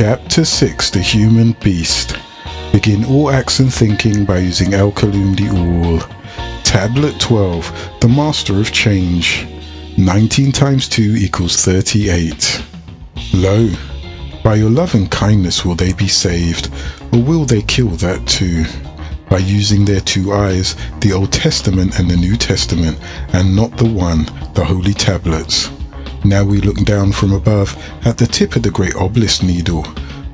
Chapter 6, The Human Beast. Begin all acts and thinking by using Al-Kalum the All. Tablet 12, The Master of Change. 19 times 2 equals 38. Lo, by your love and kindness will they be saved, or will they kill that too? By using their two eyes, the Old Testament and the New Testament, and not the one, the Holy Tablets. Now we look down from above at the tip of the great obelisk needle,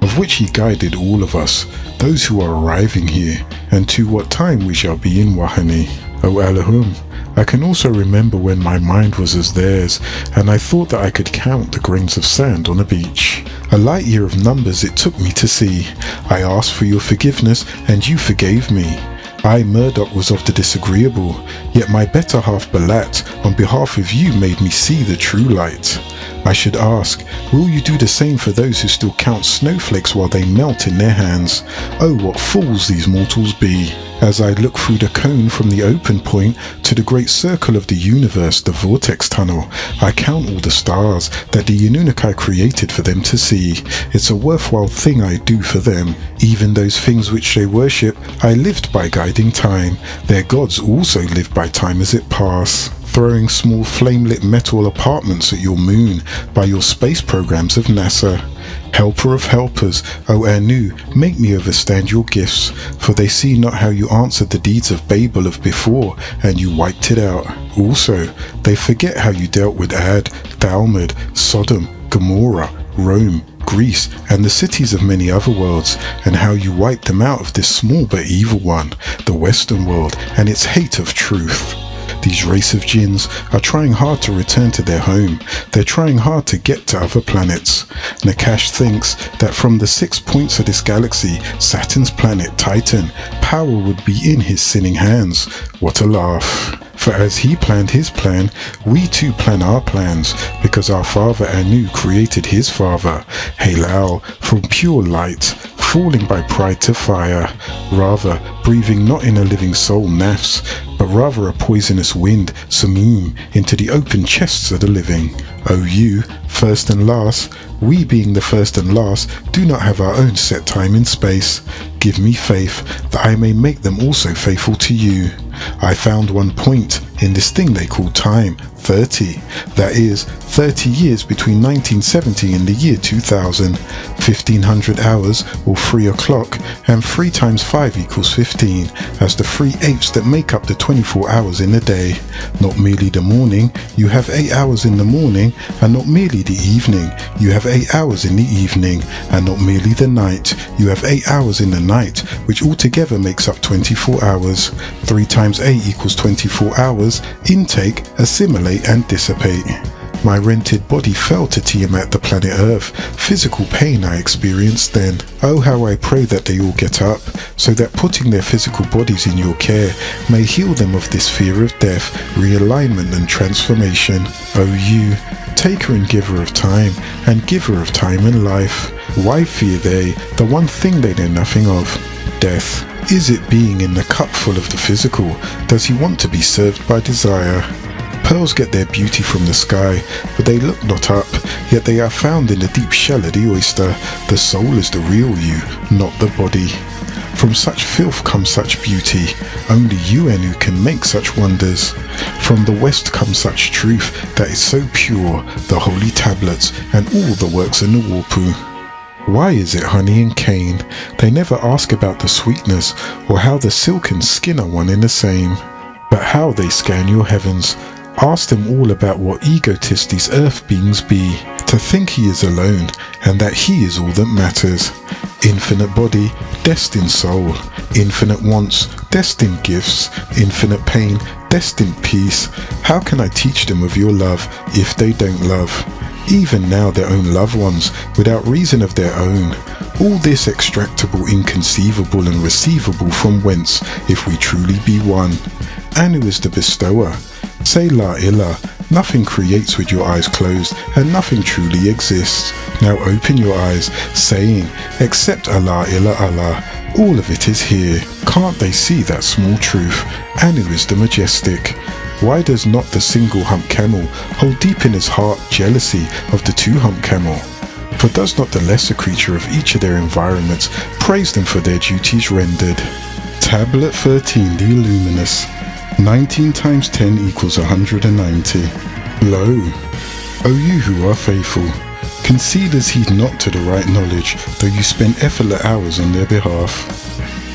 of which he guided all of us, those who are arriving here, and to what time we shall be in Wahani. O Allahum, I can also remember when my mind was as theirs, and I thought that I could count the grains of sand on a beach. A light year of numbers it took me to see. I asked for your forgiveness, and you forgave me. I, Murdoch, was of the disagreeable, yet my better half Balat, on behalf of you, made me see the true light. I should ask, will you do the same for those who still count snowflakes while they melt in their hands? Oh, what fools these mortals be! As I look through the cone from the open point to the great circle of the universe, the vortex tunnel, I count all the stars that the Anunnaki created for them to see. It's a worthwhile thing I do for them. Even those things which they worship, I lived by guiding time. Their gods also live by time as it passed. Throwing small flame-lit metal apartments at your moon by your space programs of NASA. Helper of helpers, O Anu, make me overstand your gifts, for they see not how you answered the deeds of Babel of before, and you wiped it out. Also, they forget how you dealt with Ad, Dalmud, Sodom, Gomorrah, Rome, Greece, and the cities of many other worlds, and how you wiped them out of this small but evil one, the Western world, and its hate of truth. These race of jinns are trying hard to return to their home. They're trying hard to get to other planets. Nakash thinks that from the 6 points of this galaxy, Saturn's planet Titan, power would be in his sinning hands. What a laugh. For as he planned his plan, we too plan our plans, because our father Anu created his father, Halal, from pure light, falling by pride to fire, rather breathing not in a living soul, Nafs, but rather a poisonous wind, Samum, into the open chests of the living. O you, first and last, we being the first and last, do not have our own set time in space. Give me faith, that I may make them also faithful to you. I found one point in this thing they call time, 30. That is, 30 years between 1970 and the year 2000. 1500 hours, or 3 o'clock, and 3 times 5 equals 15, as the 3/8 that make up the 24 hours in a day. Not merely the morning, you have 8 hours in the morning, and not merely the evening, you have 8 hours in the evening, and not merely the night, you have 8 hours in the night, which altogether makes up 24 hours. 3 times 8 equals 24 hours, intake, assimilate and dissipate. My rented body fell to Tiamat, the planet Earth. Physical pain I experienced then. Oh, how I pray that they all get up, so that putting their physical bodies in your care may heal them of this fear of death, realignment and transformation. Oh you, taker and giver of time, and giver of time and life. Why fear they the one thing they know nothing of? Death. Is it being in the cup full of the physical? Does he want to be served by desire? Pearls get their beauty from the sky, but they look not up, yet they are found in the deep shell of the oyster. The soul is the real you, not the body. From such filth comes such beauty. Only you, Anu, can make such wonders. From the west comes such truth that is so pure, the holy tablets, and all the works in the Warpu. Why is it honey and cane? They never ask about the sweetness, or how the silk and skin are one in the same. But how they scan your heavens. Ask them all about what egotists these earth beings be, to think he is alone, and that he is all that matters. Infinite body, destined soul. Infinite wants, destined gifts. Infinite pain, destined peace. How can I teach them of your love, if they don't love? Even now their own loved ones, without reason of their own. All this extractable, inconceivable and receivable from whence, if we truly be one. Anu is the bestower. Say La Ilah, nothing creates with your eyes closed, and nothing truly exists. Now open your eyes, saying, except Allah Ilah Allah, all of it is here. Can't they see that small truth? Anu is the majestic. Why does not the single hump camel hold deep in his heart jealousy of the two hump camel? For does not the lesser creature of each of their environments praise them for their duties rendered? Tablet 13, the Illuminous. 19 times 10 equals 190. Lo, O you who are faithful, conceders heed not to the right knowledge, though you spend effortless hours on their behalf.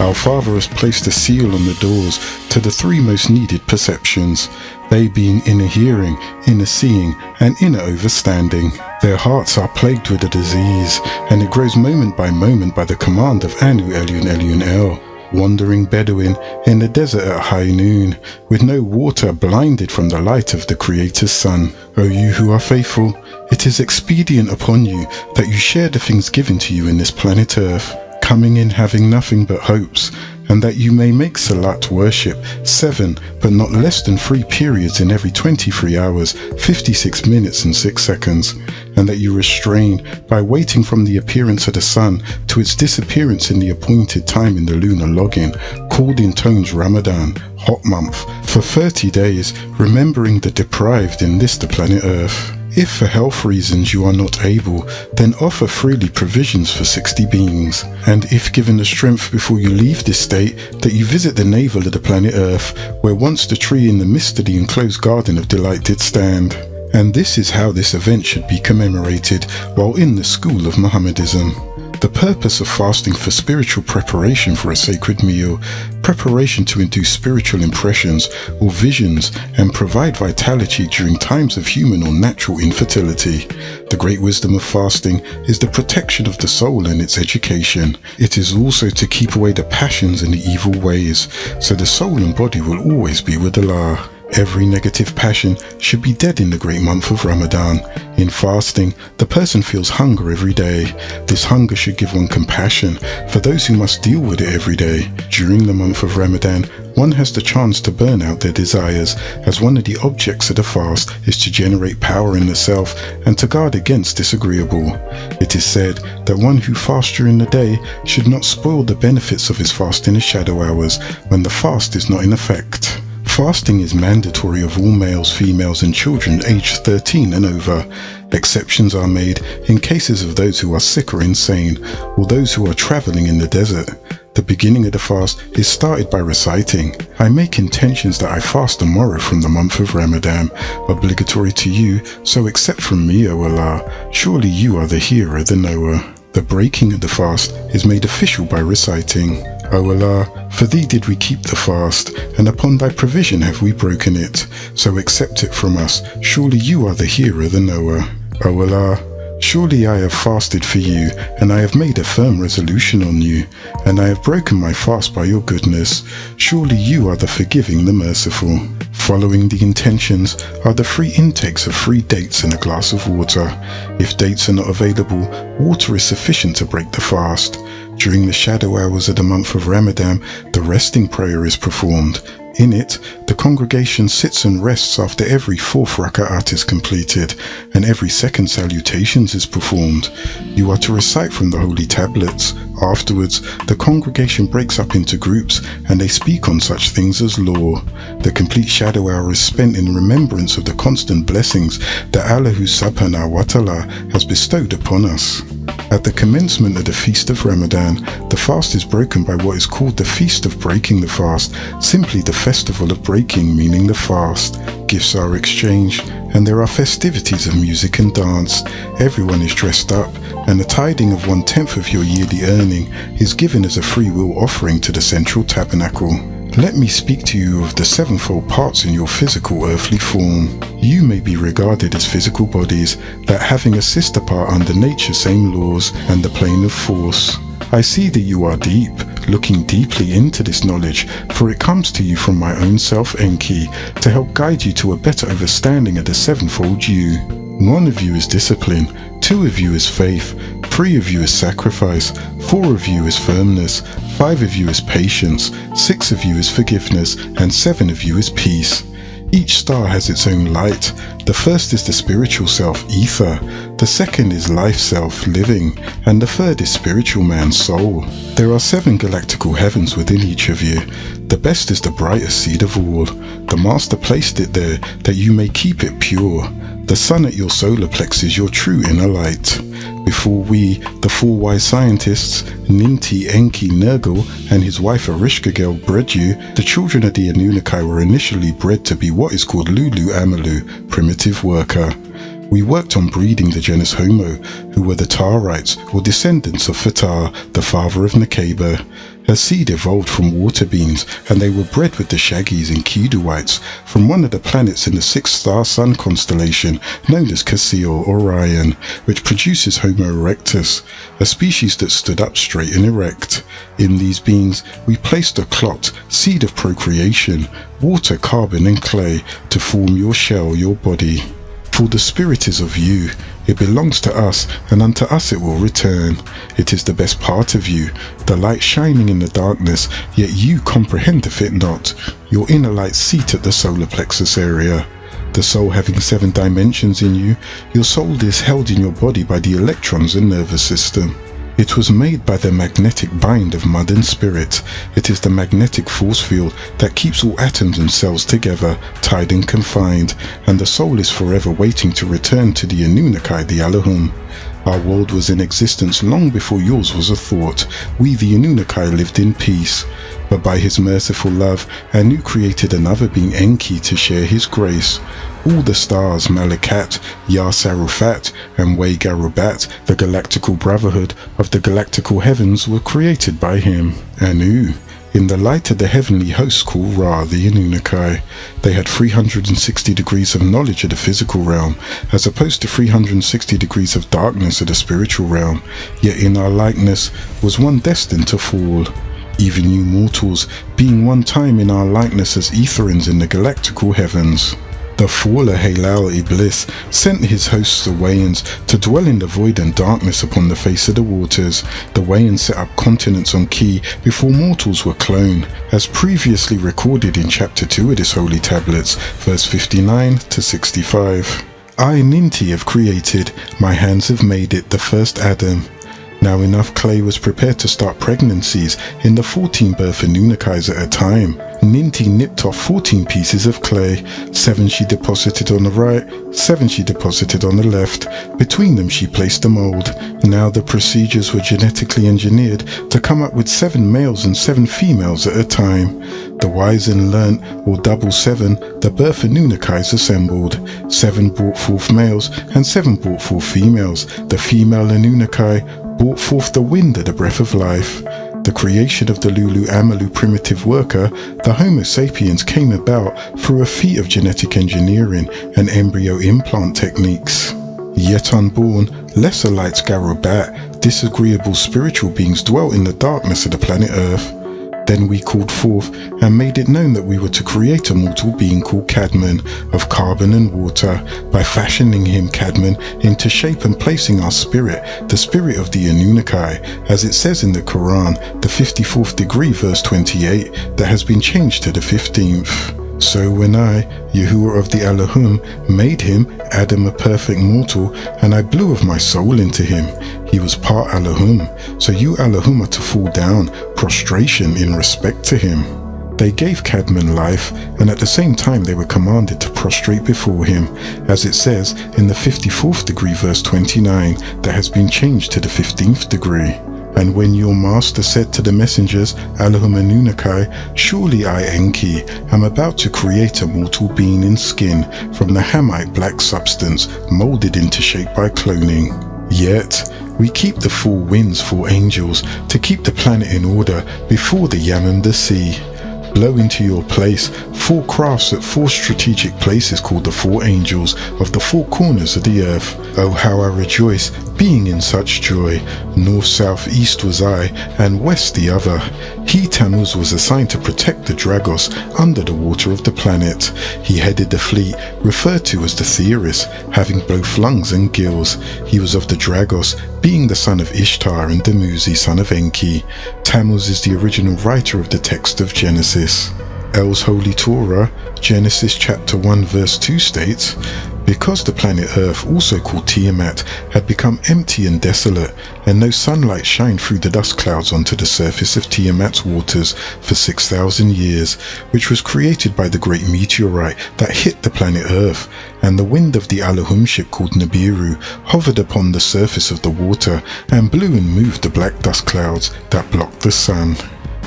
Our Father has placed a seal on the doors to the three most needed perceptions, they being inner hearing, inner seeing, and inner overstanding. Their hearts are plagued with a disease, and it grows moment by the command of Anu Elion Elion El, wandering Bedouin in the desert at high noon, with no water, blinded from the light of the Creator's Sun. O you who are faithful, it is expedient upon you that you share the things given to you in this planet Earth, coming in having nothing but hopes, and that you may make Salat worship 7 but not less than 3 periods in every 23 hours, 56 minutes and 6 seconds, and that you restrain by waiting from the appearance of the sun to its disappearance in the appointed time in the lunar login, called in tones Ramadan, hot month, for 30 days, remembering the deprived in this the planet Earth. If for health reasons you are not able, then offer freely provisions for 60 beings, and if given the strength before you leave this state, that you visit the navel of the planet Earth, where once the tree in the midst of the enclosed garden of delight did stand. And this is how this event should be commemorated while in the school of Mohammedism. The purpose of fasting for spiritual preparation for a sacred meal, preparation to induce spiritual impressions or visions and provide vitality during times of human or natural infertility. The great wisdom of fasting is the protection of the soul and its education. It is also to keep away the passions and the evil ways, so the soul and body will always be with Allah. Every negative passion should be dead in the great month of Ramadan. In fasting, the person feels hunger every day. This hunger should give one compassion for those who must deal with it every day. During the month of Ramadan, one has the chance to burn out their desires, as one of the objects of the fast is to generate power in the self and to guard against disagreeable. It is said that one who fasts during the day should not spoil the benefits of his fast in the shadow hours when the fast is not in effect. Fasting is mandatory of all males, females and children aged 13 and over. Exceptions are made in cases of those who are sick or insane, or those who are traveling in the desert. The beginning of the fast is started by reciting, I make intentions that I fast tomorrow from the month of Ramadan, obligatory to you, so accept from me, O Allah, surely you are the hearer, the knower. The breaking of the fast is made official by reciting, O Allah, for thee did we keep the fast, and upon thy provision have we broken it, so accept it from us, surely you are the hearer, the knower. O Allah, surely I have fasted for you, and I have made a firm resolution on you, and I have broken my fast by your goodness, surely you are the forgiving, the merciful. Following the intentions are the 3 intakes of 3 dates and a glass of water. If dates are not available, water is sufficient to break the fast. During the shadow hours of the month of Ramadan, the resting prayer is performed. In it, the congregation sits and rests after every 4th raka'at is completed, and every 2nd salutations is performed. You are to recite from the holy tablets. Afterwards, the congregation breaks up into groups, and they speak on such things as law. The complete shadow hour is spent in remembrance of the constant blessings that Allah subhanahu wa ta'ala has bestowed upon us. At the commencement of the Feast of Ramadan, the fast is broken by what is called the Feast of Breaking the Fast, simply the festival of breaking, meaning the fast. Gifts are exchanged, and there are festivities of music and dance. Everyone is dressed up, and the tithing of 1/10 of your yearly earning is given as a free will offering to the central tabernacle. Let me speak to you of the 7-fold parts in your physical earthly form. You may be regarded as physical bodies that having a sister part under nature's same laws and the plane of force. I see that you are deep, looking deeply into this knowledge, for it comes to you from my own self Enki, to help guide you to a better understanding of the 7-fold you. 1 of you is discipline, 2 of you is faith, 3 of you is sacrifice, 4 of you is firmness, 5 of you is patience, 6 of you is forgiveness, and 7 of you is peace. Each star has its own light. The first is the spiritual self, ether. The second is life self, living. And the third is spiritual man, soul. There are 7 galactical heavens within each of you. The best is the brightest seed of all. The Master placed it there that you may keep it pure. The sun at your solar plex is your true inner light. Before we, the four wise scientists, Ninti, Enki, Nergal, and his wife Ereshkigal bred you, the children of the Anunnaki were initially bred to be what is called Lulu Amalu, primitive worker. We worked on breeding the genus Homo, who were the Tarites, or descendants of Fatar, the father of Nekeba. Her seed evolved from water beings, and they were bred with the Shaggies and Kiduites from one of the planets in the six-star sun constellation known as Cassiel Orion, which produces Homo erectus, a species that stood up straight and erect. In these beings, we placed a clot, seed of procreation, water, carbon, and clay to form your shell, your body. For the spirit is of you, it belongs to us, and unto us it will return. It is the best part of you, the light shining in the darkness, yet you comprehendeth it not, your inner light seat at the solar plexus area. The soul having 7 dimensions in you, your soul is held in your body by the electrons and nervous system. It was made by the magnetic bind of mud and spirit. It is the magnetic force field that keeps all atoms and cells together, tied and confined, and the soul is forever waiting to return to the Anunnaki, the Elohim. Our world was in existence long before yours was a thought. We, the Anunnaki, lived in peace. But by his merciful love, Anu created another being, Enki, to share his grace. All the stars, Malakat, Yar-Sarufat, and Wei-Garubat, the galactical brotherhood of the galactical heavens, were created by him, Anu, in the light of the heavenly hosts called Ra, the Anunnaki. They had 360 degrees of knowledge of the physical realm, as opposed to 360 degrees of darkness of the spiritual realm, yet in our likeness was one destined to fall. Even you mortals, being one time in our likeness as Etherins in the galactical heavens. The faller Halal Iblis sent his hosts the Wayans to dwell in the void and darkness upon the face of the waters. The Wayans set up continents on Ki before mortals were cloned, as previously recorded in chapter 2 of this holy tablets, verse 59 to 65. I, Ninti, have created, my hands have made it, the first Adam. Now enough clay was prepared to start pregnancies in the 14 birth Anunnakis at a time. Ninti nipped off 14 pieces of clay, 7 she deposited on the right, 7 she deposited on the left. Between them she placed a mold. Now the procedures were genetically engineered to come up with 7 males and 7 females at a time. The wise and learnt, or double 7, the birth Anunnakis assembled. 7 brought forth males and 7 brought forth females. The female Anunnaki brought forth the wind of the breath of life. The creation of the Lulu Amalu primitive worker, the Homo sapiens, came about through a feat of genetic engineering and embryo implant techniques. Yet unborn, lesser lights Garubat, disagreeable spiritual beings dwelt in the darkness of the planet Earth. Then we called forth and made it known that we were to create a mortal being called Cadman, of carbon and water, by fashioning him, Cadman, into shape and placing our spirit, the spirit of the Anunnaki, as it says in the Quran, the 54th degree, verse 28, that has been changed to the 15th. So when I, Yahuwah of the Elohim, made him, Adam, a perfect mortal, and I blew of my soul into him, he was part Elohim, so you Elohim are to fall down, prostration in respect to him. They gave Cadman life, and at the same time they were commanded to prostrate before him, as it says in the 54th degree, verse 29, that has been changed to the 15th degree. And when your master said to the messengers, Elohim Anunnaki, surely I, Enki, am about to create a mortal being in skin from the Hamite black substance, molded into shape by cloning. Yet, we keep the 4 winds for angels, to keep the planet in order before the Yamam the sea. Blow into your place 4 crafts at 4 strategic places called the 4 angels of the 4 corners of the earth. Oh, how I rejoice, being in such joy. North, south, east was I, and west the other. He, Tammuz, was assigned to protect the Dragos under the water of the planet. He headed the fleet, referred to as the Theoris, having both lungs and gills. He was of the Dragos, being the son of Ishtar and Dumuzi, son of Enki. Tammuz is the original writer of the text of Genesis. El's Holy Torah, Genesis chapter 1 verse 2 states, Because the planet Earth, also called Tiamat, had become empty and desolate, and no sunlight shined through the dust clouds onto the surface of Tiamat's waters for 6,000 years, which was created by the great meteorite that hit the planet Earth, and the wind of the Alahum ship called Nibiru hovered upon the surface of the water and blew and moved the black dust clouds that blocked the sun.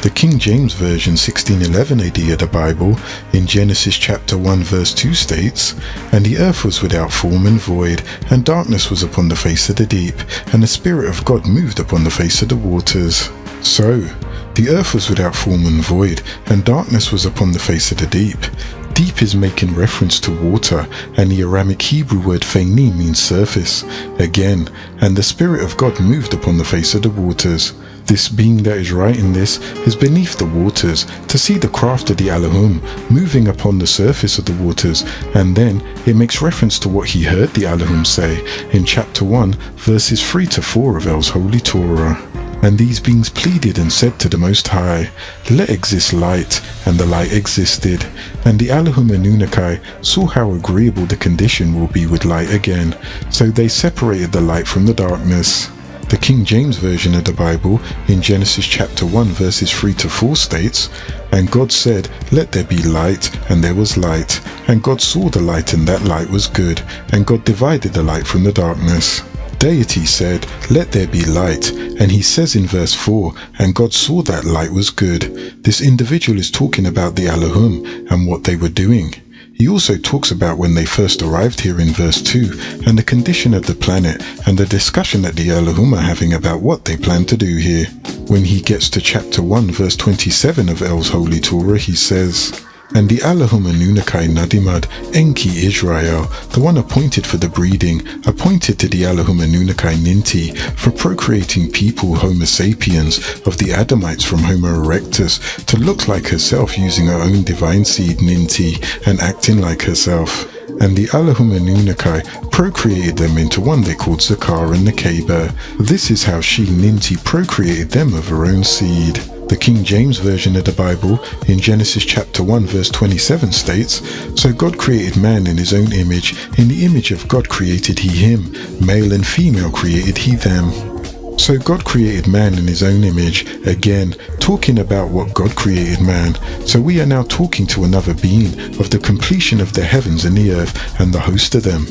The King James Version 1611 AD of the Bible in Genesis chapter 1 verse 2 states, "And the earth was without form and void, and darkness was upon the face of the deep, and the Spirit of God moved upon the face of the waters." So, the earth was without form and void, and darkness was upon the face of the deep. Deep is making reference to water, and the Aramic Hebrew word pheni means surface. Again, and the Spirit of God moved upon the face of the waters. This being that is writing this is beneath the waters, to see the craft of the Alahum moving upon the surface of the waters, and then it makes reference to what he heard the Alahum say in chapter 1 verses 3 to 4 of El's Holy Torah. "And these beings pleaded and said to the Most High, Let exist light, and the light existed. And the Alahum Anunnaki saw how agreeable the condition will be with light again, so they separated the light from the darkness." The King James Version of the Bible in Genesis chapter 1 verses 3 to 4 states, "And God said, Let there be light, and there was light. And God saw the light, and that light was good. And God divided the light from the darkness." Deity said, "Let there be light," and he says in verse 4, "And God saw that light was good." This individual is talking about the Alahum and what they were doing. He also talks about when they first arrived here in verse 2 and the condition of the planet and the discussion that the Alahum are having about what they plan to do here. When he gets to chapter 1 verse 27 of El's Holy Torah, he says, "And the Alahum Anunnaki Nadimad Enki Israel, the one appointed for the breeding, appointed to the Alahum Anunnaki Ninti for procreating people Homo sapiens of the Adamites from Homo erectus to look like herself using her own divine seed Ninti and acting like herself. And the Alahum Anunnaki procreated them into one they called Zakar and Nekeba. This is how she Ninti procreated them of her own seed." The King James Version of the Bible in Genesis chapter 1 verse 27 states, "So God created man in his own image, in the image of God created he him, male and female created he them." So God created man in his own image, again talking about what God created man. So we are now talking to another being of the completion of the heavens and the earth and the host of them.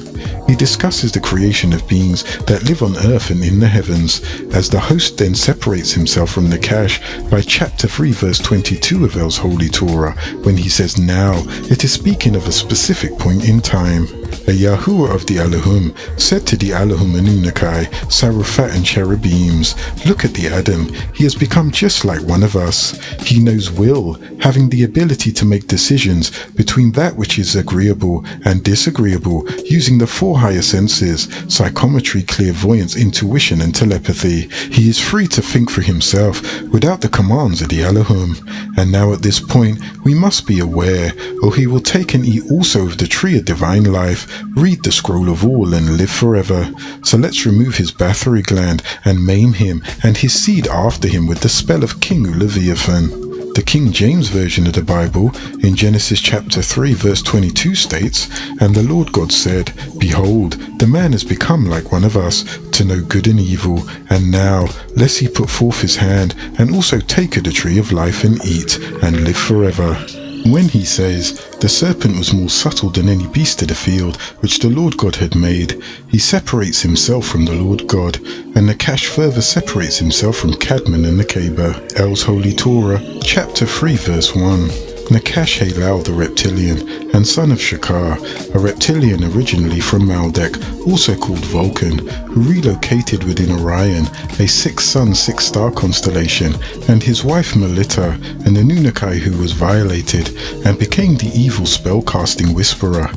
He discusses the creation of beings that live on earth and in the heavens, as the host then separates himself from the Nakash by chapter 3 verse 22 of El's Holy Torah, when he says now, it is speaking of a specific point in time. A Yahuwah of the Alahum said to the Alahum Anunnaki, Sarufat and Cherubims, "Look at the Adam, he has become just like one of us. He knows will, having the ability to make decisions between that which is agreeable and disagreeable, using the four higher senses, psychometry, clairvoyance, intuition and telepathy. He is free to think for himself without the commands of the Alahum. And now at this point we must be aware, or he will take and eat also of the tree of divine life, read the scroll of all and live forever. So let's remove his battery gland and maim him and his seed after him with the spell of King Leviathan." The King James Version of the Bible in Genesis chapter 3 verse 22 states, "And the Lord God said, Behold, the man has become like one of us, to know good and evil. And now, lest he put forth his hand, and also take of the tree of life and eat, and live forever." When he says, "The serpent was more subtle than any beast of the field which the Lord God had made," he separates himself from the Lord God, and Nakash further separates himself from Cadmon and Nekeba. El's Holy Torah, chapter 3 verse 1. Nakash Halal the reptilian and son of Shakar, a reptilian originally from Maldek, also called Vulcan, who relocated within Orion, a 6-sun 6-star constellation, and his wife Melita, an Anunnaki who was violated and became the evil spell-casting whisperer.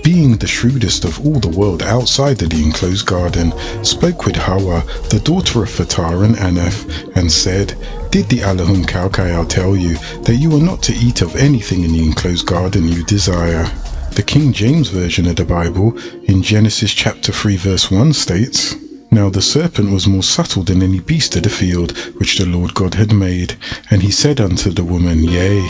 Being the shrewdest of all the world outside of the enclosed garden, spoke with Hawa, the daughter of Fatar and Aneth, and said, "Did the Alahum Kalkael tell you that you are not to eat of anything in the enclosed garden you desire?" The King James Version of the Bible in Genesis chapter 3 verse 1 states, "Now the serpent was more subtle than any beast of the field which the Lord God had made. And he said unto the woman, Yea,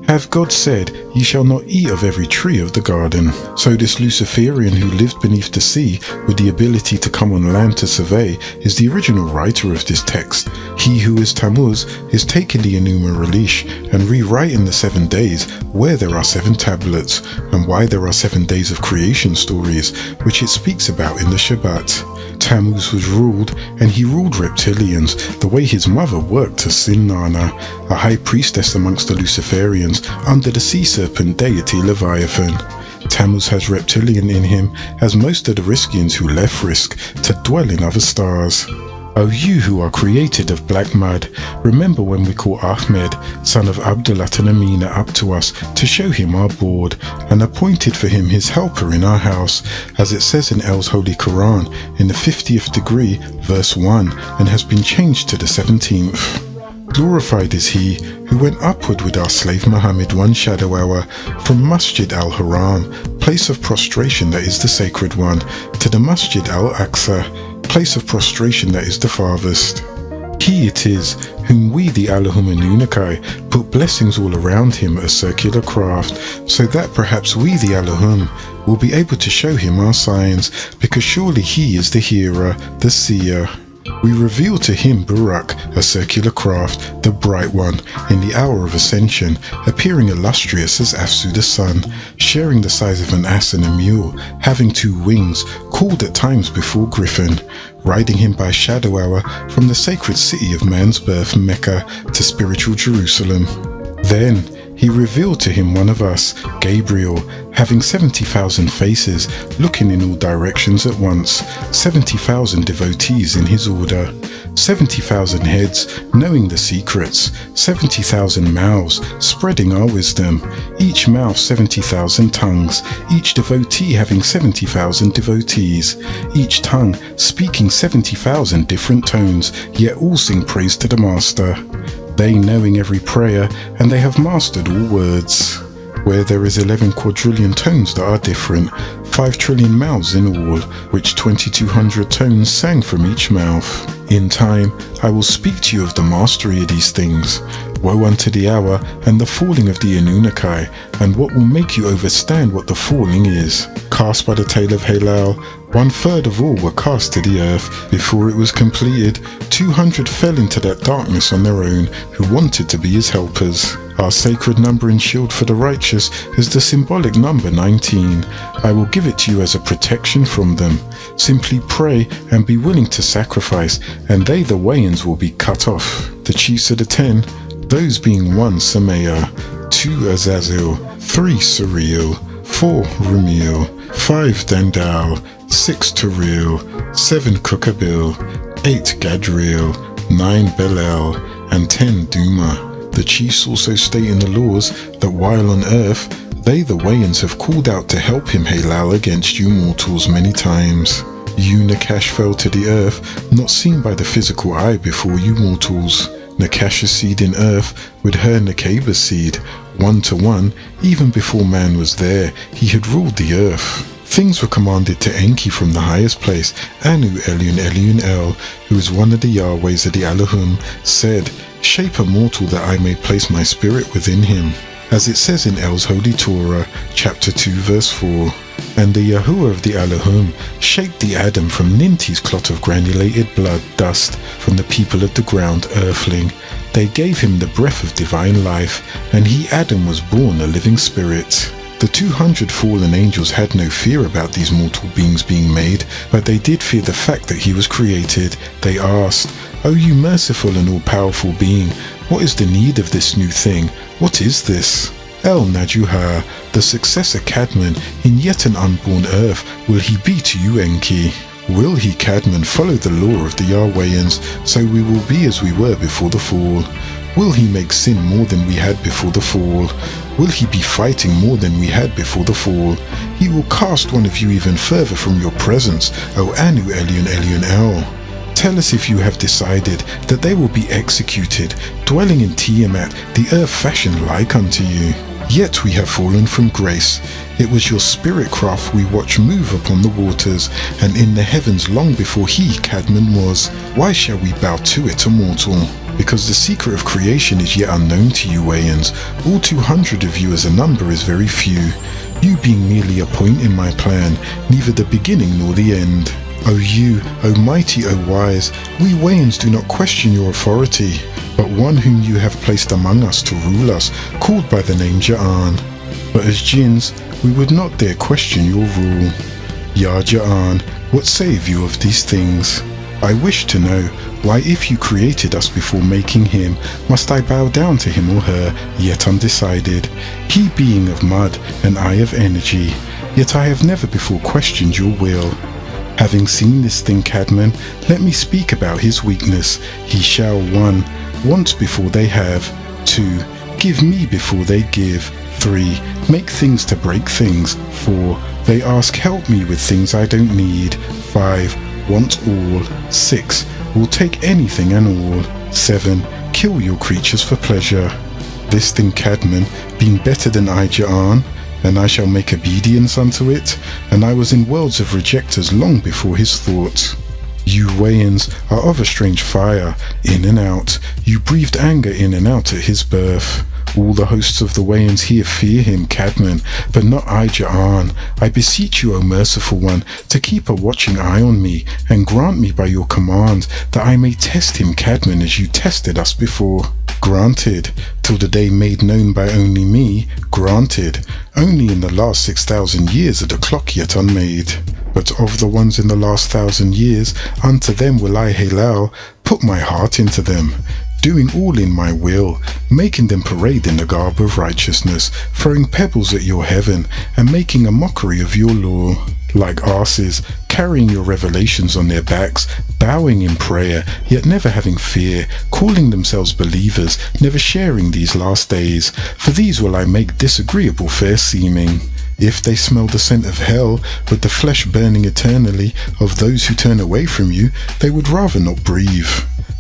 Hath God said, Ye shall not eat of every tree of the garden? So this Luciferian who lived beneath the sea with the ability to come on land to survey is the original writer of this text. He who is Tammuz is taking the Enuma Elish and rewriting the 7 days where there are 7 tablets and why there are 7 days of creation stories, which it speaks about in the Shabbat. Tammuz was ruled, and he ruled reptilians the way his mother worked as Sin-Nana, a high priestess amongst the Luciferians under the sea serpent deity Leviathan. Tammuz has reptilian in him, as most of the Riskians who left Risk to dwell in other stars. O you who are created of black mud, remember when we called Ahmed, son of Abdullah and Amina, up to us to show him our board, and appointed for him his helper in our house, as it says in El's Holy Quran, in the 50th degree, verse 1, and has been changed to the 17th. Glorified is he who went upward with our slave Muhammad 1 shadow hour from Masjid al-Haram, place of prostration that is the sacred one, to the Masjid al-Aqsa, place of prostration that is the farthest. He it is whom we, the Allahum Anunakai, put blessings all around him, a circular craft, so that perhaps we, the Allahum, will be able to show him our signs, because surely he is the hearer, the seer. We reveal to him Burak, a circular craft, the bright one, in the hour of ascension, appearing illustrious as Afsu the sun, sharing the size of an ass and a mule, having 2 wings, called at times before Griffin, riding him by shadow hour from the sacred city of man's birth, Mecca, to spiritual Jerusalem. Then he revealed to him one of us, Gabriel, having 70,000 faces, looking in all directions at once, 70,000 devotees in his order, 70,000 heads, knowing the secrets, 70,000 mouths, spreading our wisdom, each mouth 70,000 tongues, each devotee having 70,000 devotees, each tongue speaking 70,000 different tones, yet all sing praise to the Master. They knowing every prayer, and they have mastered all words. Where there is 11 quadrillion tones that are different, 5 trillion mouths in all, which 2200 tones sang from each mouth. In time, I will speak to you of the mastery of these things. Woe unto the hour and the falling of the Anunakai, and what will make you overstand what the falling is. Cast by the tail of Halal, 1/3 of all were cast to the earth. Before it was completed, 200 fell into that darkness on their own, who wanted to be his helpers. Our sacred number and shield for the righteous is the symbolic number 19. I will give it to you as a protection from them. Simply pray and be willing to sacrifice, and they, the Wayans, will be cut off. The chiefs of the 10, those being 1 Samaya, 2 Azazel, 3 Suriel, 4 Rumiel, 5 Dandal, 6 Turil, 7 Kukabil, 8 Gadriel, 9 Belel, and 10 Duma. The chiefs also state in the laws that while on earth, they the Wayans have called out to help him Halal against you mortals many times. You Nakash fell to the earth, not seen by the physical eye before you mortals. Nakash's seed in earth with her Nakaba's seed, 1 to 1, even before man was there, he had ruled the earth. Things were commanded to Enki from the highest place. Anu Elion El, who is one of the Yahwehs of the Allahum, said, Shape a mortal that I may place my spirit within him. As it says in El's Holy Torah, chapter 2, verse 4. And the Yahuwah of the Allahum shaped the Adam from Ninti's clot of granulated blood, dust, from the people of the ground, earthling. They gave him the breath of divine life, and he, Adam, was born a living spirit. The 200 fallen angels had no fear about these mortal beings being made, but they did fear the fact that he was created. They asked, O you merciful and all-powerful being, what is the need of this new thing? What is this? El Najuha, the successor Cadman, in yet an unborn earth, will he be to you Enki? Will he, Cadman, follow the law of the Yahwehans, so we will be as we were before the fall? Will he make sin more than we had before the fall? Will he be fighting more than we had before the fall? He will cast one of you even further from your presence, O Anu Elion El. Tell us if you have decided that they will be executed, dwelling in Tiamat, the earth fashioned like unto you. Yet we have fallen from grace. It was your spirit craft we watch move upon the waters, and in the heavens long before he, Cadman, was. Why shall we bow to it, a mortal? because the secret of creation is yet unknown to you Wayans. All 200 of you as a number is very few, you being merely a point in my plan, neither the beginning nor the end. O you, O mighty, O wise, we Wayans do not question your authority, but one whom you have placed among us to rule us, called by the name Ja'an. But as jinns, we would not dare question your rule. Ya Ja'an, what say you of these things? I wish to know, why if you created us before making him, must I bow down to him or her, yet undecided? He being of mud, and I of energy, yet I have never before questioned your will. Having seen this thing, Cadman, let me speak about his weakness. He shall 1. Want before they have. 2. Give me before they give. 3. Make things to break things. 4. They ask help me with things I don't need. 5. Want all. 6. Will take anything and all. 7. Kill your creatures for pleasure. This thing, Cadman, being better than I, Ja'an, and I shall make obedience unto it, and I was in worlds of rejectors long before his thought. You Wayans are of a strange fire, in and out, you breathed anger in and out at his birth. All the hosts of the Wayans here fear him, Cadman, but not I, Ja'an. I beseech you, O merciful one, to keep a watching eye on me, and grant me by your command, that I may test him, Cadman, as you tested us before. Granted, till the day made known by only me, granted, only in the last 6,000 years are the clock yet unmade. But of the ones in the last 1,000 years, unto them will I, Halal, put my heart into them, doing all in my will, making them parade in the garb of righteousness, throwing pebbles at your heaven, and making a mockery of your law. Like asses, carrying your revelations on their backs, bowing in prayer, yet never having fear, calling themselves believers, never sharing these last days, for these will I make disagreeable fair seeming. If they smell the scent of hell, with the flesh burning eternally, of those who turn away from you, they would rather not breathe.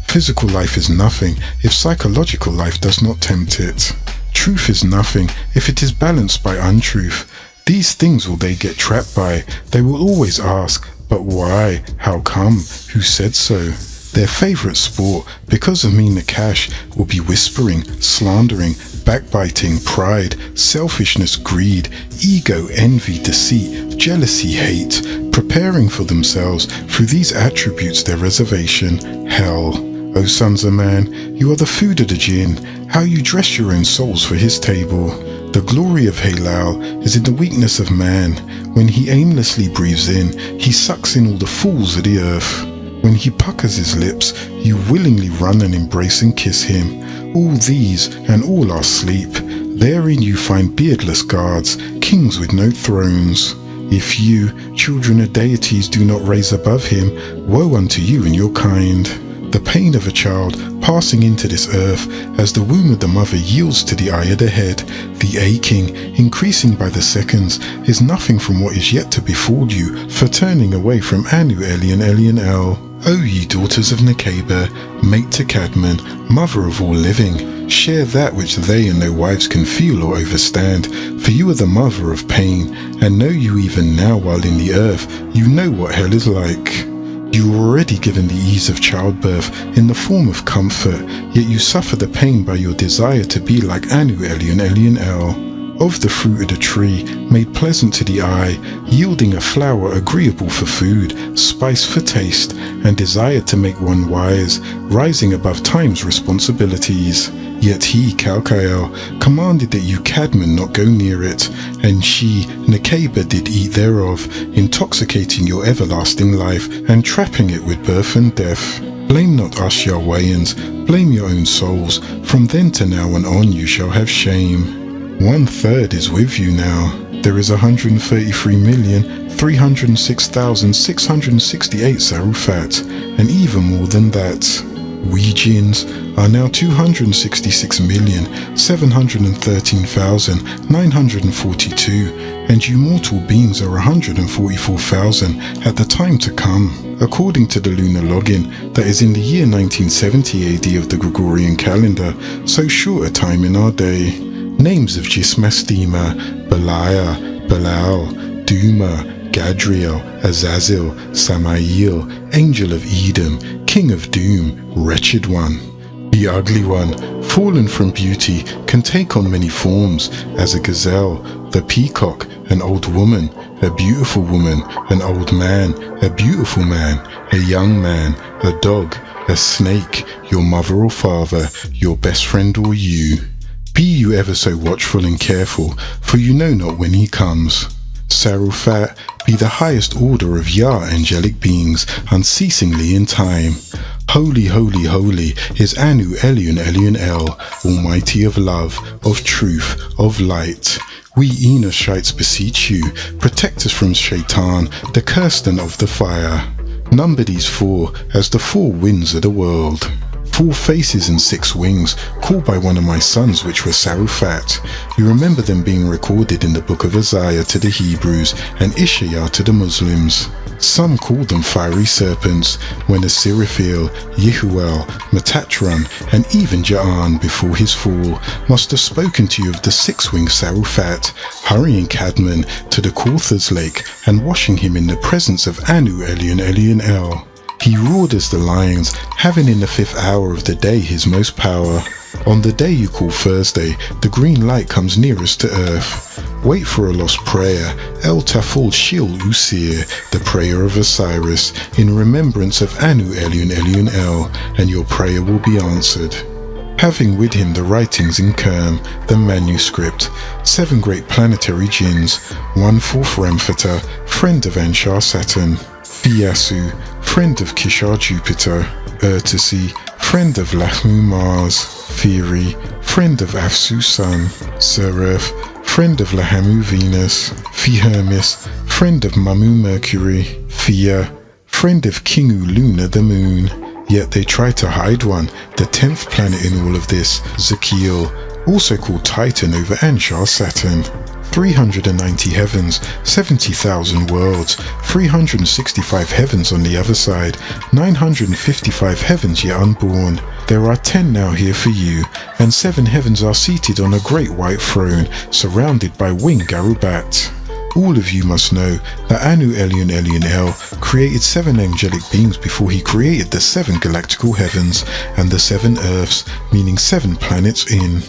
Physical life is nothing if psychological life does not tempt it. Truth is nothing if it is balanced by untruth. These things will they get trapped by. They will always ask, but why? How come? Who said so? Their favourite sport, because of me Nakash, will be whispering, slandering, backbiting, pride, selfishness, greed, ego, envy, deceit, jealousy, hate, preparing for themselves through these attributes their reservation, hell. O sons of man, you are the food of the jinn, how you dress your own souls for his table. The glory of Halal is in the weakness of man. When he aimlessly breathes in, he sucks in all the fools of the earth. When he puckers his lips, you willingly run and embrace and kiss him. All these and all are sleep. Therein you find beardless guards, kings with no thrones. If you, children of deities, do not raise above him, woe unto you and your kind. The pain of a child passing into this earth as the womb of the mother yields to the eye of the head, the aching, increasing by the seconds, is nothing from what is yet to befall you for turning away from Anu Elian Elian El. O ye daughters of Nekeba, mate to Cadman, mother of all living, share that which they and their wives can feel or overstand, for you are the mother of pain, and know you even now while in the earth, you know what hell is like. You are already given the ease of childbirth in the form of comfort, yet you suffer the pain by your desire to be like Anu Elian Elian El. Of the fruit of the tree, made pleasant to the eye, yielding a flower agreeable for food, spice for taste, and desired to make one wise, rising above time's responsibilities. Yet he, Kalkael, commanded that you Cadman not go near it, and she, Nekeba, did eat thereof, intoxicating your everlasting life, and trapping it with birth and death. Blame not us, Yahwehans, blame your own souls, from then to now and on you shall have shame. 1/3 is with you now. There is 133,306,668 Zarufat, and even more than that. We jinns are now 266,713,942, and you mortal beings are 144,000 at the time to come. According to the lunar login, that is in the year 1970 AD of the Gregorian calendar, so short a time in our day. Names of Jismastima, Belial, Belial, Duma, Gadriel, Azazel, Samael, Angel of Edom, King of Doom, Wretched One. The ugly one, fallen from beauty, can take on many forms, as a gazelle, the peacock, an old woman, a beautiful woman, an old man, a beautiful man, a young man, a dog, a snake, your mother or father, your best friend or you. Be you ever so watchful and careful, for you know not when he comes. Sarufat, be the highest order of Yah angelic beings, unceasingly in time. Holy, holy, holy is Anu Elion Elion El, Almighty of love, of truth, of light. We Enoshites beseech you, protect us from Shaitan, the Kirsten of the fire. Number these four as the four winds of the world. 4 faces and 6 wings, called by one of my sons, which were Sarufat. You remember them being recorded in the book of Isaiah to the Hebrews and Ishaiah to the Muslims. Some called them fiery serpents, when Asiraphel, Yehuel, Metatron, and even Ja'an before his fall must have spoken to you of the 6-winged Sarufat, hurrying Cadmon to the Kauthas lake and washing him in the presence of Anu Elion Elion El. He roared as the lions, having in the 5th hour of the day his most power. On the day you call Thursday, the green light comes nearest to earth. Wait for a lost prayer, El Taful Shil Usir, the prayer of Osiris, in remembrance of Anu Elion Elion El, and your prayer will be answered. Having with him the writings in Kerm, the manuscript, 7 great planetary jinns, 1/4 Ramphata, friend of Anshar Saturn, Fiasu, friend of Kishar Jupiter, Urtasi, friend of Lahmu Mars, Theory, friend of Afsu Sun, Seraph, friend of Lahamu Venus, Fihermis, friend of Mamu Mercury, Thea, friend of Kingu Luna the Moon. Yet they try to hide one, the 10th planet in all of this, Zakiel, also called Titan over Anshar Saturn. 390 heavens, 70,000 worlds, 365 heavens on the other side, 955 heavens yet unborn. There are 10 now here for you, and 7 heavens are seated on a great white throne, surrounded by winged Garubat. All of you must know that Anu Elion Elion El created 7 angelic beings before he created the 7 galactical heavens and the 7 earths, meaning 7 planets in.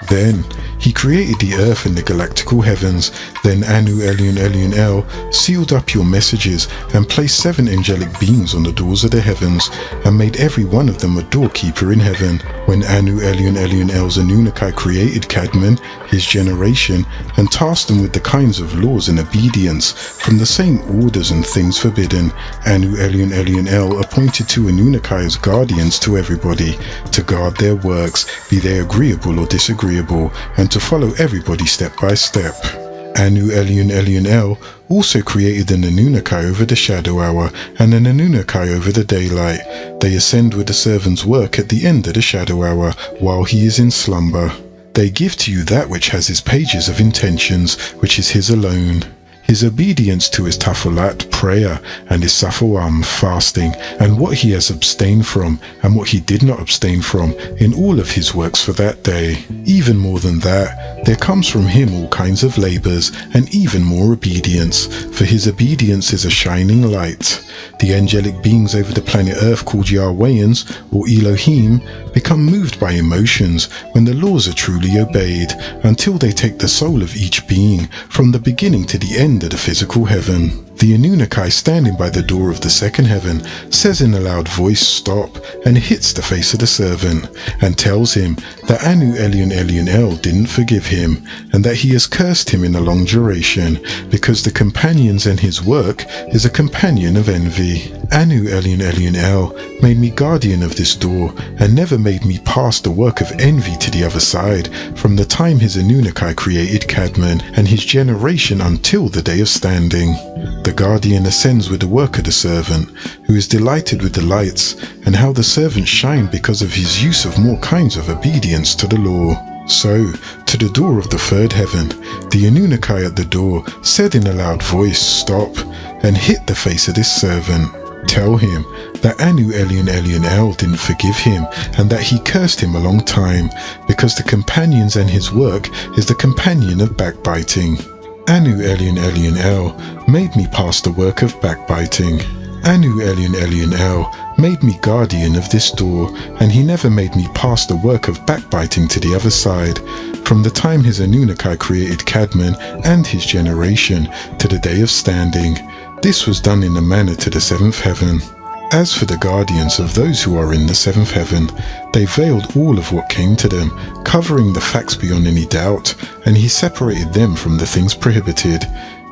Then he created the earth and the galactical heavens. Then Anu Elion Elion El sealed up your messages and placed 7 angelic beings on the doors of the heavens and made every one of them a doorkeeper in heaven. When Anu Elion Elion El's Anunnaki created Cadmon, his generation, and tasked them with the kinds of laws and obedience from the same orders and things forbidden, Anu Elion Elion El appointed 2 Anunnaki as guardians to everybody, to guard their works, be they agreeable or disagreeable, and to follow everybody step by step. Anu Elion Elion El also created an Anunnaki over the shadow hour and an Anunnaki over the daylight. They ascend with the servant's work at the end of the shadow hour while he is in slumber. They give to you that which has his pages of intentions, which is his alone. His obedience to his tafulat, prayer, and his safawam, fasting, and what he has abstained from, and what he did not abstain from, in all of his works for that day. Even more than that, there comes from him all kinds of labors, and even more obedience, for his obedience is a shining light. The angelic beings over the planet Earth called Yahwehans, or Elohim, become moved by emotions when the laws are truly obeyed, until they take the soul of each being, from the beginning to the end of the physical heaven. The Anunnaki standing by the door of the 2nd heaven says in a loud voice, "Stop," and hits the face of the servant, and tells him that Anu Elion Elion El didn't forgive him, and that he has cursed him in a long duration, because the companions and his work is a companion of envy. Anu Elion Elion El made me guardian of this door, and never made me pass the work of envy to the other side, from the time his Anunnaki created Cadmon, and his generation until the day of standing. The guardian ascends with the work of the servant, who is delighted with the lights, and how the servant shined because of his use of more kinds of obedience to the law. So, to the door of the 3rd heaven, the Anunnaki at the door said in a loud voice, "Stop," and hit the face of this servant. Tell him that Anu Elion Elion El didn't forgive him, and that he cursed him a long time, because the companions and his work is the companion of backbiting. Anu Elion Elion El made me pass the work of backbiting. Anu Elion Elion El made me guardian of this door, and he never made me pass the work of backbiting to the other side, from the time his Anunnaki created Cadman and his generation to the day of standing. This was done in a manner to the seventh heaven. As for the guardians of those who are in the seventh heaven, they veiled all of what came to them, covering the facts beyond any doubt, and he separated them from the things prohibited,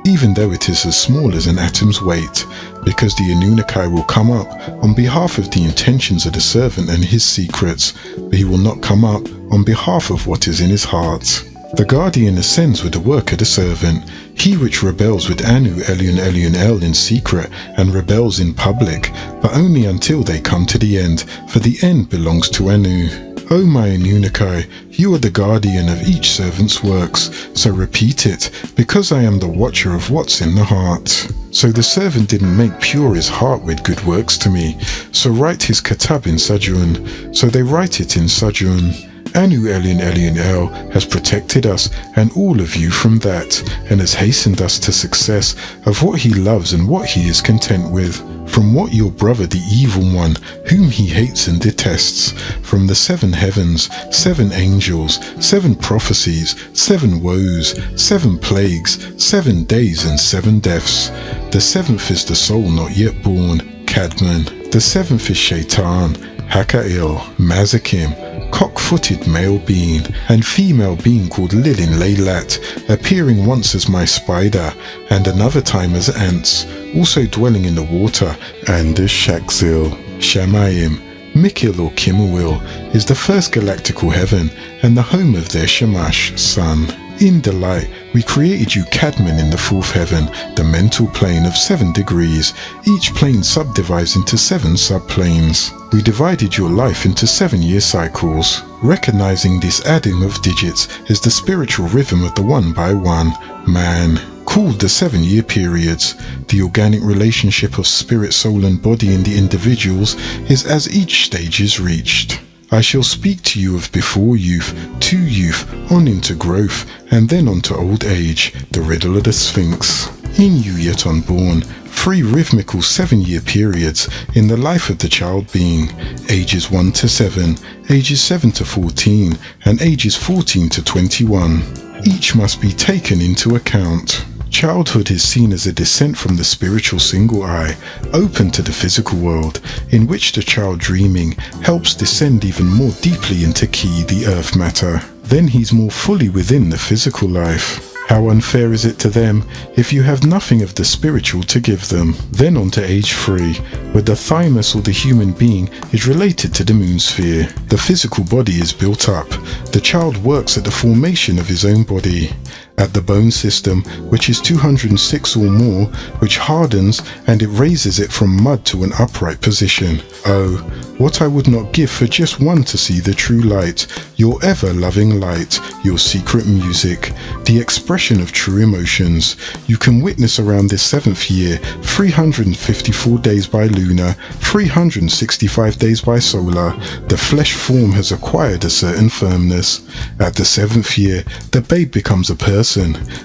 even though it is as small as an atom's weight, because the Anunnaki will come up on behalf of the intentions of the servant and his secrets, but he will not come up on behalf of what is in his heart. The guardian ascends with the work of the servant, he which rebels with Anu, Elyon, Elyon, El in secret, and rebels in public, but only until they come to the end, for the end belongs to Anu. O my Anunnaki, you are the guardian of each servant's works, so repeat it, because I am the watcher of what's in the heart. So the servant didn't make pure his heart with good works to me, so write his katab in Sajun, so they write it in Sajun. Anu Elyon Elyon El has protected us and all of you from that, and has hastened us to success of what he loves and what he is content with, from what your brother the evil one, whom he hates and detests, from the 7 heavens, 7 angels, 7 prophecies, 7 woes, 7 plagues, 7 days and 7 deaths. The 7th is the soul not yet born, Cadman. The 7th is Shaitan, Hakail, Mazakim, cock-footed male being, and female being called Lilin Laylat, appearing once as my spider, and another time as ants, also dwelling in the water, and as Shakzil. Shamayim, Mikil or Kimuil, is the first galactical heaven, and the home of their Shamash, sun. In the light, we created you Cadman in the 4th heaven, the mental plane of 7 degrees, each plane subdivides into 7 subplanes. We divided your life into 7-year cycles. Recognizing this adding of digits is the spiritual rhythm of the 1 by 1, man, called the 7-year periods. The organic relationship of spirit, soul and body in the individuals is as each stage is reached. I shall speak to you of before youth, to youth, on into growth, and then on to old age, the riddle of the Sphinx. In you yet unborn, 3 rhythmical 7-year periods in the life of the child being, ages 1 to 7, ages 7 to 14, and ages 14 to 21. Each must be taken into account. Childhood is seen as a descent from the spiritual single eye, open to the physical world, in which the child dreaming helps descend even more deeply into Ki, the earth matter. Then he's more fully within the physical life. How unfair is it to them if you have nothing of the spiritual to give them? Then on to age 3, where the thymus or the human being is related to the moon sphere. The physical body is built up. The child works at the formation of his own body. At the bone system, which is 206 or more, which hardens and it raises it from mud to an upright position. Oh, what I would not give for just one to see the true light, your ever-loving light, your secret music, the expression of true emotions. You can witness around this 7th year, 354 days by lunar, 365 days by solar, the flesh form has acquired a certain firmness. At the 7th year, the babe becomes a person.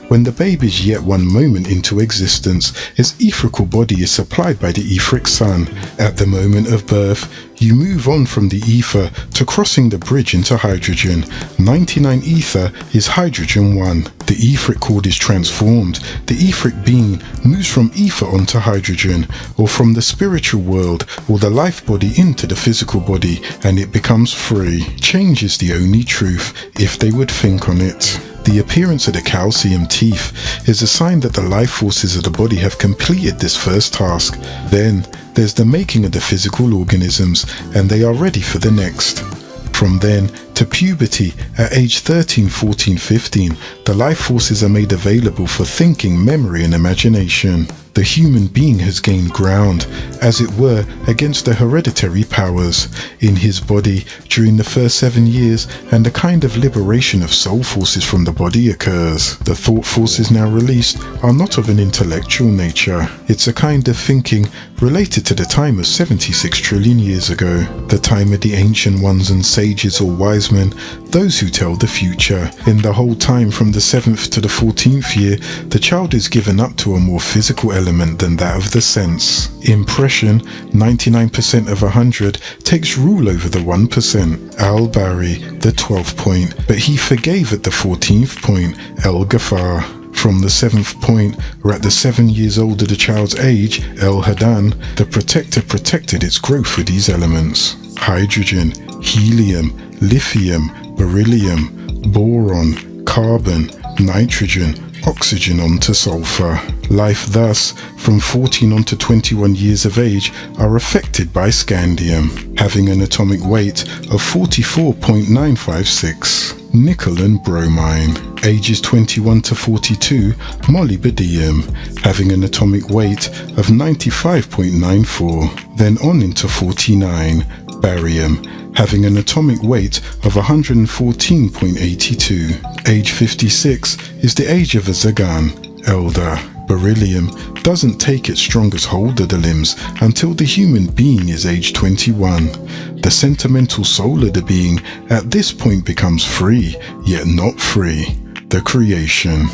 When the babe is yet one moment into existence, his etherical body is supplied by the etheric sun. At the moment of birth, you move on from the ether to crossing the bridge into hydrogen. 99 ether is hydrogen 1. The etheric cord is transformed. The etheric being moves from ether onto hydrogen, or from the spiritual world or the life body into the physical body, and it becomes free. Change is the only truth, if they would think on it. The appearance of the calcium teeth is a sign that the life forces of the body have completed this first task. Then there's the making of the physical organisms, and they are ready for the next. From then to puberty, at age 13, 14, 15, the life forces are made available for thinking, memory and imagination. The human being has gained ground, as it were, against the hereditary powers in his body during the first 7 years, and a kind of liberation of soul forces from the body occurs. The thought forces now released are not of an intellectual nature. It's a kind of thinking related to the time of 76 trillion years ago, the time of the ancient ones and sages or wise wise men, those who tell the future. In the whole time from the 7th to the 14th year, the child is given up to a more physical element than that of the sense. Impression, 99% of 100, takes rule over the 1%. Al-Bari, the 12th point, but he forgave at the 14th point, El-Ghafar. From the 7th point, or at the 7 years old of the child's age, El-Hadan, the protector protected its growth with these elements: hydrogen, helium, lithium, beryllium, boron, carbon, nitrogen, oxygen onto sulfur. Life thus, from 14 on to 21 years of age, are affected by scandium, having an atomic weight of 44.956. Nickel and bromine. Ages 21 to 42, molybdenum, having an atomic weight of 95.94. Then on into 49, barium, having an atomic weight of 114.82. Age 56 is the age of a Zagan, elder. Beryllium doesn't take its strongest hold of the limbs until the human being is age 21. The sentimental soul of the being at this point becomes free, yet not free. The creation.